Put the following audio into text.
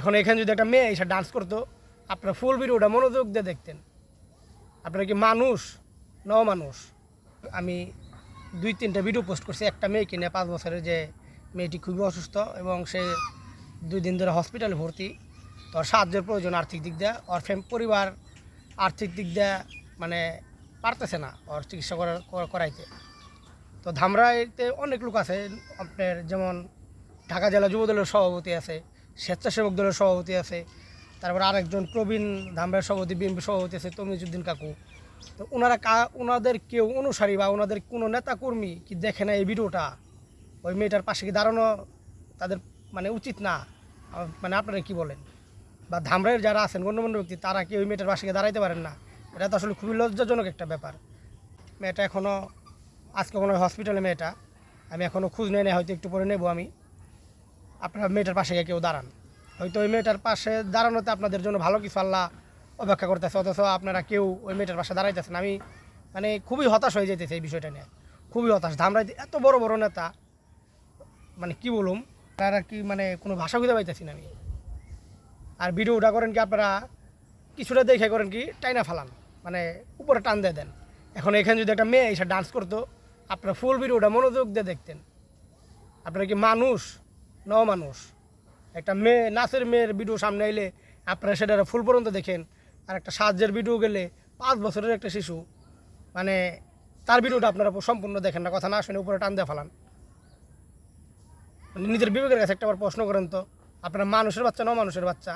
এখন এখানে যদি একটা মেয়ে এসে ডান্স করতো, আপনারা ফুল ভিডিওটা মনোযোগ দিয়ে দেখতেন। আপনারা কি মানুষ ন মানুষ? আমি 2-3টা ভিডিও পোস্ট করছি একটা মেয়েকে নিয়ে, 5 বছরের, যে মেয়েটি খুবই অসুস্থ এবং সে 2 দিন ধরে হসপিটালে ভর্তি। তো ওর সাহায্যের প্রয়োজন আর্থিক দিক দিয়ে। ওর পরিবার আর্থিক দিক দিয়ে মানে পারতেছে না ওর চিকিৎসা করাইতে। তো ধামরাইতে অনেক লোক আছে আপনার, যেমন ঢাকা জেলা যুব দলের সভাপতি আছে, স্বেচ্ছাসেবক দলের সভাপতি আছে, তারপর আরেকজন প্রবীণ ধামরাইয়ের সভাপতি, বিএনপি সভাপতি আছে তমিজুদ্দিন কাকু। তো ওনাদের কেউ অনুসারী বা ওনাদের কোনো নেতাকর্মী কি দেখে না এই ভিডিওটা? ওই মেয়েটার পাশে কি দাঁড়ানো তাদের মানে উচিত না? মানে আপনারা কি বলেন? বা ধামরাইয়ের যারা আছেন গণ্যমান্য ব্যক্তি, তারা কি ওই মেয়েটার পাশে গিয়ে দাঁড়াইতে পারেন না? এটা তো আসলে খুবই লজ্জাজনক একটা ব্যাপার। মেয়েটা এখনও, আজকে কোনো হসপিটালে মেয়েটা, আমি এখনও খোঁজ নেই, হয়তো একটু পরে নেব আমি। আপনারা মেয়েটার পাশে গিয়ে কেউ দাঁড়ান। হয়তো ওই মেয়েটার পাশে দাঁড়ানোতে আপনাদের জন্য ভালো কিছু আল্লাহ অপেক্ষা করতেছে, অথচ আপনারা কেউ ওই মেয়েটার পাশে দাঁড়াইতেছেন। আমি মানে খুবই হতাশ হয়ে যেতেছে এই বিষয়টা নিয়ে, খুবই হতাশ। ধামরাইতে এত বড় বড় নেতা, মানে কি বলুম, তারা কি মানে কোনো ভাষা খুঁজে পাইতেছি না আমি। আর ভিডিওটা করেন কি আপনারা কিছুটা দেখে করেন কি টাইনা ফালান, মানে উপরে টান দিয়ে দেন। এখন এখানে যদি একটা মেয়ে এসে ডান্স করতো, আপনারা ফুল ভিডিওটা মনোযোগ দিয়ে দেখতেন। আপনারা কি মানুষ ন মানুষ? একটা মেয়ে, নাচের মেয়ের ভিডিও সামনে এলে আপনারা সেটা ফুল পর্যন্ত দেখেন, আর একটা সাহায্যের ভিডিও গেলে 5 বছরের একটা শিশু, মানে তার ভিডিওটা আপনারা সম্পূর্ণ দেখেন না, কথা না শুনে উপরে টান দিয়ে ফেলান। মানে নিজের বিবেকের কাছে একটা প্রশ্ন করেন তো, আপনারা মানুষের বাচ্চা ন মানুষের বাচ্চা?